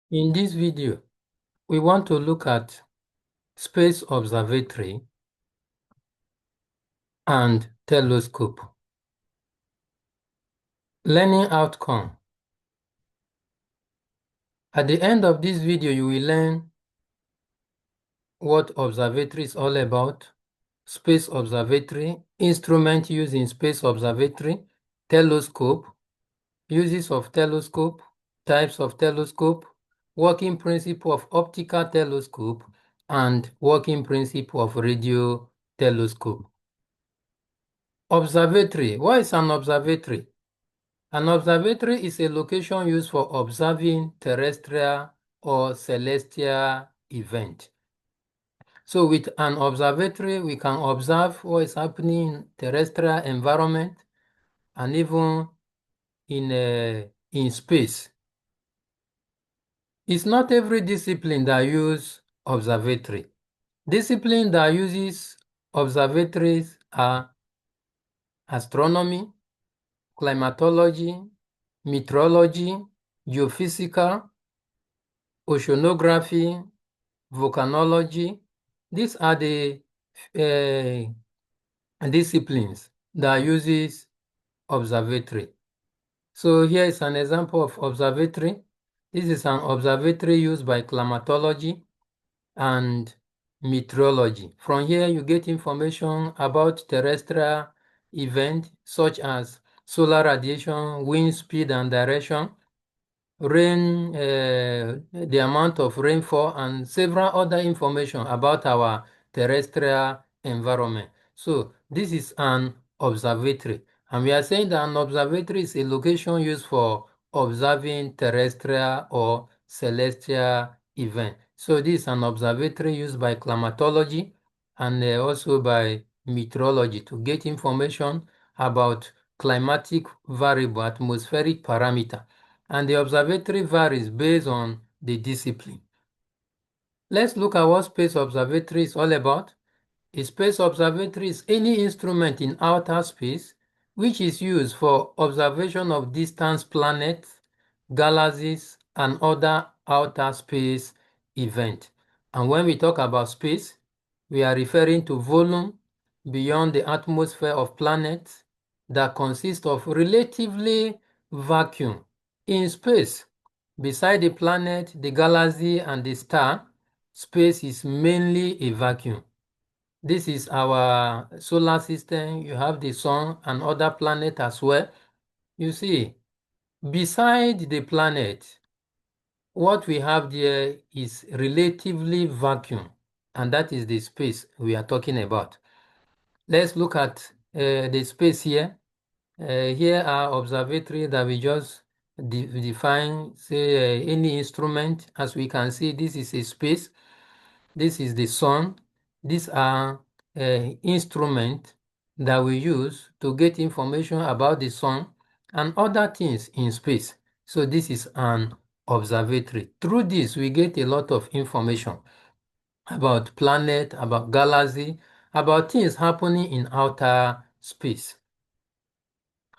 In this video, we want to look at Space Observatory and telescope. Learning outcome. At the end of this video, you will learn what observatory is all about, Space Observatory, instrument used in Space Observatory, telescope, uses of telescope, types of telescope, working principle of optical telescope, and working principle of radio telescope. Observatory. What is an observatory? An observatory is a location used for observing terrestrial or celestial event. So with an observatory, we can observe what is happening in terrestrial environment and even in space. It's not every discipline that use observatory. Disciplines that uses observatories are astronomy, climatology, meteorology, geophysical, oceanography, volcanology. These are the disciplines that uses observatory. So here is an example of observatory. This is an observatory used by climatology and meteorology. From here, you get information about terrestrial events such as solar radiation, wind speed and direction, rain, the amount of rainfall, and several other information about our terrestrial environment. So this is an observatory. And we are saying that an observatory is a location used for observing terrestrial or celestial event. So this is an observatory used by climatology and also by meteorology to get information about climatic variable, atmospheric parameter. And the observatory varies based on the discipline. Let's look at what space observatory is all about. A space observatory is any instrument in outer space which is used for observation of distant planets, galaxies, and other outer space events. And when we talk about space, we are referring to volume beyond the atmosphere of planets that consist of relatively vacuum. In space, beside the planet, the galaxy, and the star, space is mainly a vacuum. This is our solar system. You have the sun and other planets as well. You see, beside the planet, what we have there is relatively vacuum, and that is the space we are talking about. Let's look at the space here. Here are observatory that we just define, say any instrument. As we can see, this is a space. This is the sun. These are instruments that we use to get information about the sun and other things in space. So this is an observatory. Through this, we get a lot of information about planet, about galaxy, about things happening in outer space.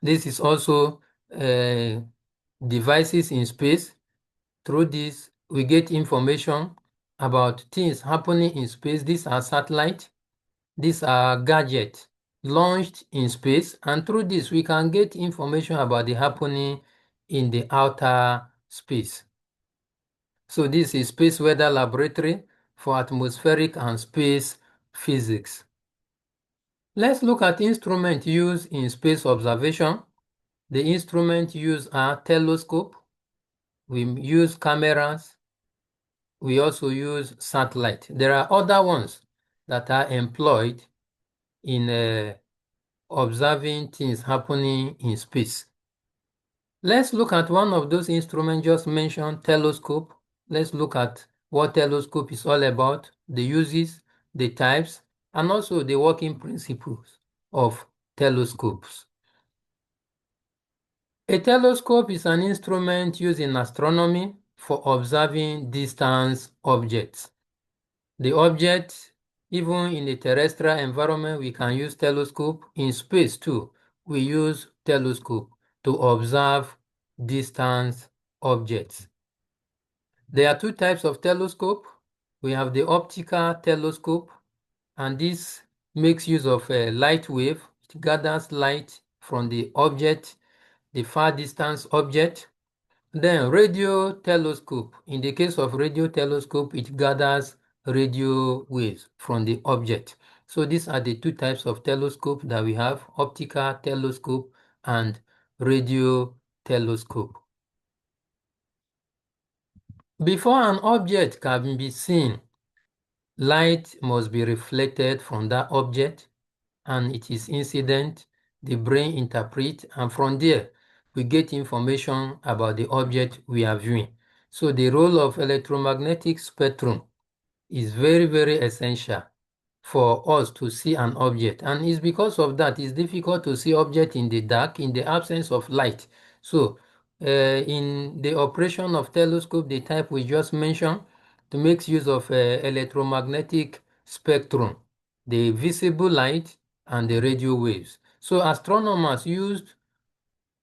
This is also devices in space. Through this, we get information about things happening in space. These are satellites. These are gadgets launched in space. And through this, we can get information about the happening in the outer space. So this is Space Weather Laboratory for atmospheric and space physics. Let's look at instruments used in space observation. The instruments used are telescope. We use cameras. We also use satellite. There are other ones that are employed in observing things happening in space. Let's look at one of those instruments just mentioned, telescope. Let's look at what telescope is all about, the uses, the types, and also the working principles of telescopes. A telescope is an instrument used in astronomy for observing distant objects. The object, even in a terrestrial environment, we can use telescope. In space too, we use telescope to observe distant objects. There are two types of telescope. We have the optical telescope, and this makes use of a light wave. It gathers light from the object, the far distance object. Then radio telescope. In the case of radio telescope, it gathers radio waves from the object. So these are the two types of telescope that we have: optical telescope and radio telescope. Before an object can be seen, light must be reflected from that object, and it is incident. The brain interprets, and from there, we get information about the object we are viewing. So the role of electromagnetic spectrum is very, very essential for us to see an object. And it's because of that it's difficult to see object in the dark in the absence of light. So in the operation of telescope, the type we just mentioned, to make use of electromagnetic spectrum, the visible light and the radio waves. So astronomers used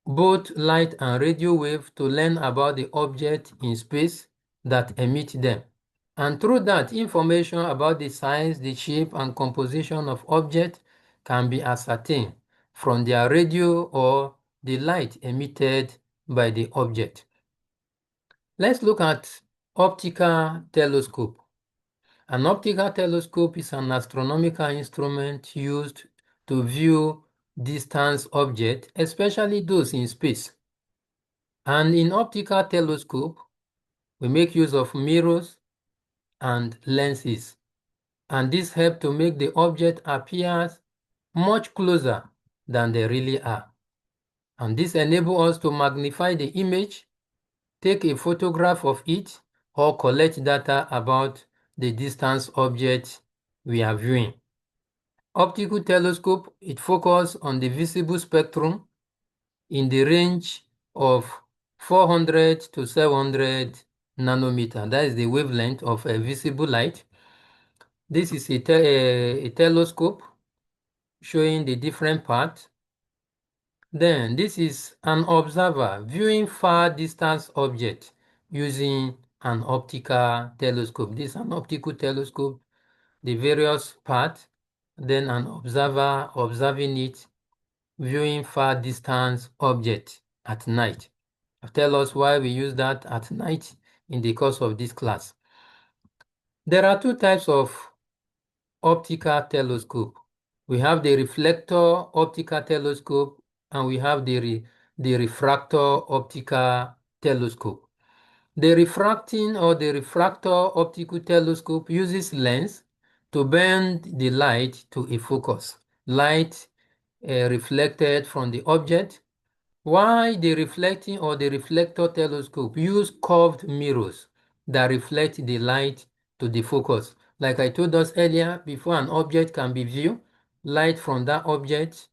both light and radio wave to learn about the object in space that emit them. And through that, information about the size, the shape, and composition of objects can be ascertained from their radio or the light emitted by the object. Let's look at optical telescope. An optical telescope is an astronomical instrument used to view distant objects, especially those in space. And in optical telescope, we make use of mirrors and lenses. And this helps to make the object appear much closer than they really are. And this enables us to magnify the image, take a photograph of it, or collect data about the distance object we are viewing. Optical telescope, it focuses on the visible spectrum in the range of 400 to 700 nanometer. That is the wavelength of a visible light. This is a telescope showing the different parts. Then this is an observer viewing far distance object using an optical telescope. This is an optical telescope, the various parts, then an observer observing it, viewing far distance object at night. I'll tell us why we use that at night in the course of this class. There are two types of optical telescope. We have the reflector optical telescope and we have the refractor optical telescope. The refracting or the refractor optical telescope uses lens to bend the light to a focus. Light reflected from the object, while the reflecting or the reflector telescope use curved mirrors that reflect the light to the focus. Like I told us earlier, before an object can be viewed, light from that object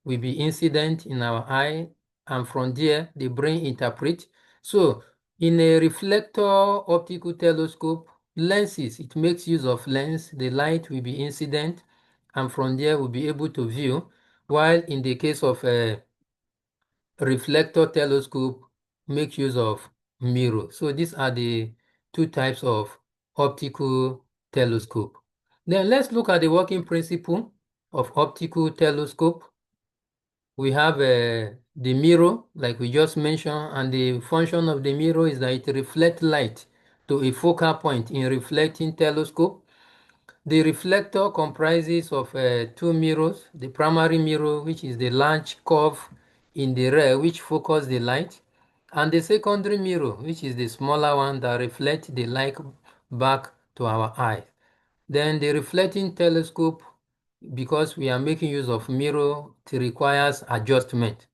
will be incident in our eye, and from there the brain interprets. So in a reflector optical telescope, lenses, it makes use of lens, the light will be incident, and from there we'll be able to view, while in the case of a reflector telescope, make use of mirror. So these are the two types of optical telescope. Then let's look at the working principle of optical telescope. We have the mirror, like we just mentioned, and the function of the mirror is that it reflects light to a focal point in reflecting telescope. The reflector comprises of two mirrors, the primary mirror, which is the large curve in the rear, which focuses the light, and the secondary mirror, which is the smaller one that reflects the light back to our eye. Then the reflecting telescope, because we are making use of mirror, it requires adjustment.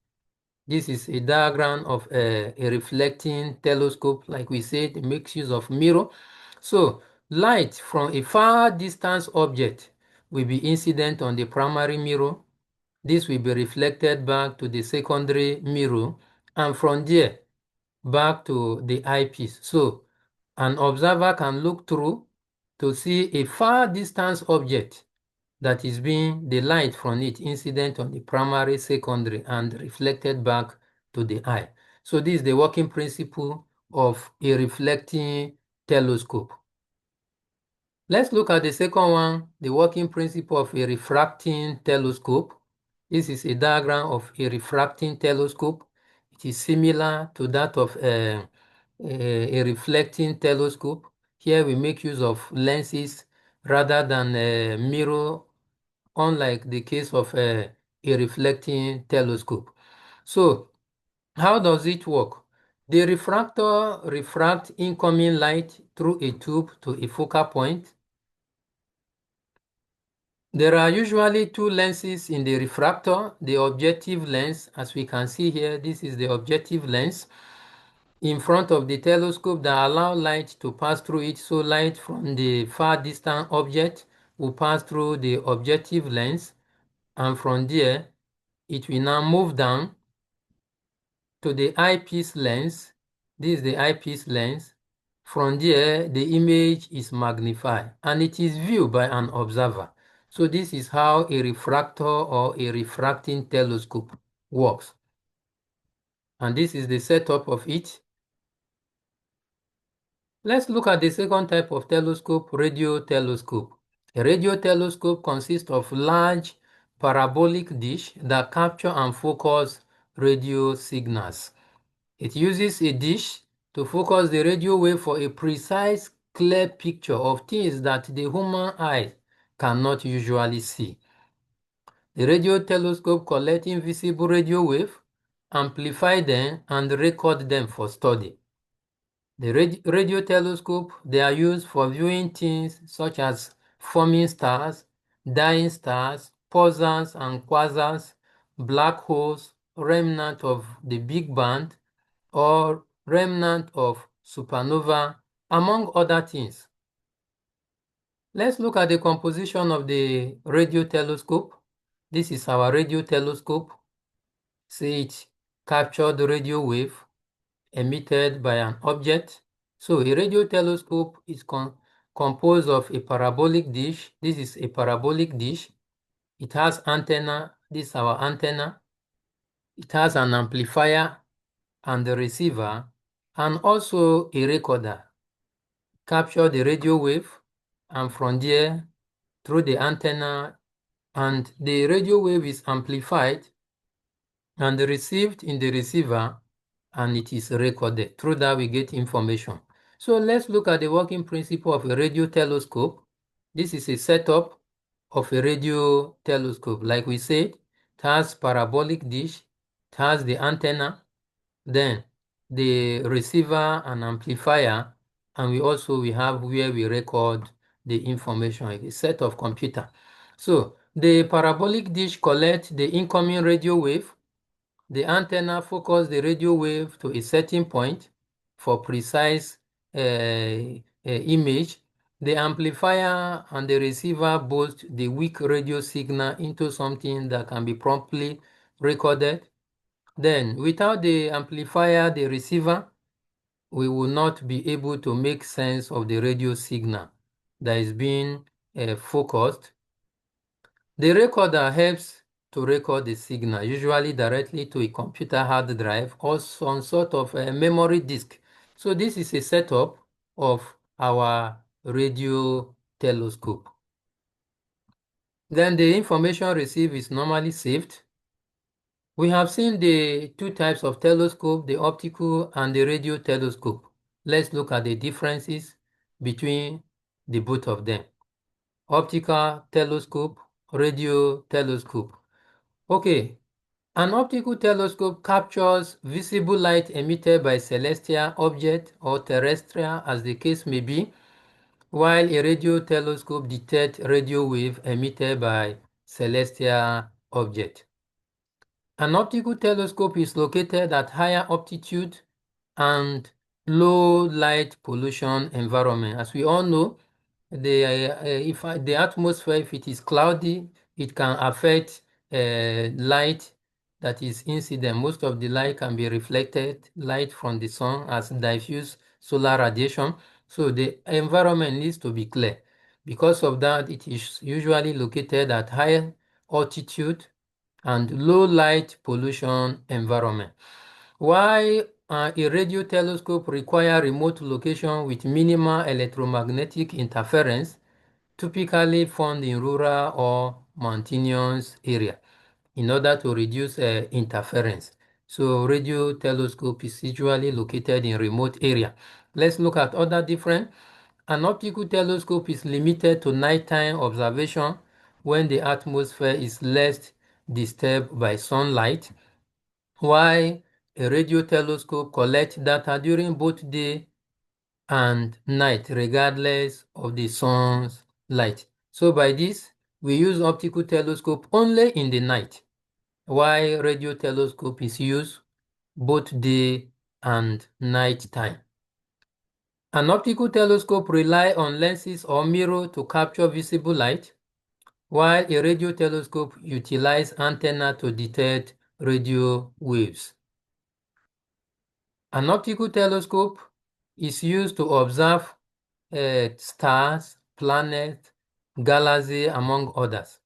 This is a diagram of a reflecting telescope. Like we said, it makes use of mirror. So light from a far distance object will be incident on the primary mirror. This will be reflected back to the secondary mirror, and from there back to the eyepiece. So an observer can look through to see a far distance object that is being the light from it incident on the primary, secondary, and reflected back to the eye. So this is the working principle of a reflecting telescope. Let's look at the second one, the working principle of a refracting telescope. This is a diagram of a refracting telescope. It is similar to that of a reflecting telescope. Here we make use of lenses rather than a mirror, unlike the case of a reflecting telescope. So how does it work? The refractor refracts incoming light through a tube to a focal point. There are usually two lenses in the refractor. The objective lens, as we can see here, this is the objective lens in front of the telescope that allow light to pass through it. So light from the far distant object will pass through the objective lens, and from there it will now move down to the eyepiece lens. This is the eyepiece lens. From there, the image is magnified and it is viewed by an observer. So this is how a refractor or a refracting telescope works. And this is the setup of it. Let's look at the second type of telescope, radio telescope. A radio telescope consists of large parabolic dish that capture and focus radio signals. It uses a dish to focus the radio wave for a precise, clear picture of things that the human eye cannot usually see. The radio telescope collects invisible radio waves, amplify them, and record them for study. The radio telescope, they are used for viewing things such as forming stars, dying stars, pulsars and quasars, black holes, remnant of the Big Bang, or remnant of supernova, among other things. Let's look at the composition of the radio telescope. This is our radio telescope. See, it captured the radio wave emitted by an object. So a radio telescope is composed of a parabolic dish. This is a parabolic dish. It has antenna. This is our antenna. It has an amplifier and the receiver, and also a recorder. Capture the radio wave, and from there through the antenna, and the radio wave is amplified and received in the receiver, and it is recorded. Through that we get information. So let's look at the working principle of a radio telescope. This is a setup of a radio telescope. Like we said, it has parabolic dish, it has the antenna, then the receiver and amplifier, and we have where we record the information, a set of computer. So the parabolic dish collects the incoming radio wave. The antenna focuses the radio wave to a certain point for precise image. The amplifier and the receiver boost the weak radio signal into something that can be promptly recorded. Then, without the amplifier, the receiver, we will not be able to make sense of the radio signal that is being focused. The recorder helps to record the signal, usually directly to a computer hard drive or some sort of a memory disk. So this is a setup of our radio telescope. Then the information received is normally saved. We have seen the two types of telescope, the optical and the radio telescope. Let's look at the differences between the both of them. Optical telescope, radio telescope. Okay, an optical telescope captures visible light emitted by celestial object or terrestrial, as the case may be, while a radio telescope detects radio wave emitted by celestial object. An optical telescope is located at higher altitude and low light pollution environment. As we all know, if the atmosphere, if it is cloudy, it can affect light that is incident. Most of the light can be reflected light from the sun as diffuse solar radiation. So the environment needs to be clear. Because of that, it is usually located at high altitude and low light pollution environment. Why A radio telescope requires remote location with minimal electromagnetic interference, typically found in rural or mountainous area, in order to reduce interference. So radio telescope is usually located in remote area. Let's look at other different. An optical telescope is limited to nighttime observation when the atmosphere is less disturbed by sunlight, while a radio telescope collects data during both day and night regardless of the sun's light. So by this, we use optical telescope only in the night, while radio telescope is used both day and night time. An optical telescope relies on lenses or mirror to capture visible light, while a radio telescope utilizes antenna to detect radio waves. An optical telescope is used to observe stars, planets, galaxies, among others,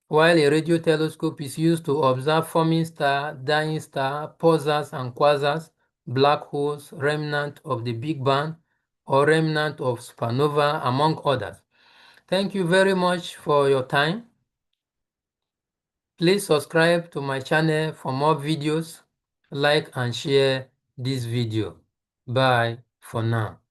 while a radio telescope is used to observe forming stars, dying stars, pulsars and quasars, black holes, remnant of the Big Bang, or remnant of supernova, among others. Thank you very much for your time. Please subscribe to my channel for more videos. Like and share this video. Bye for now.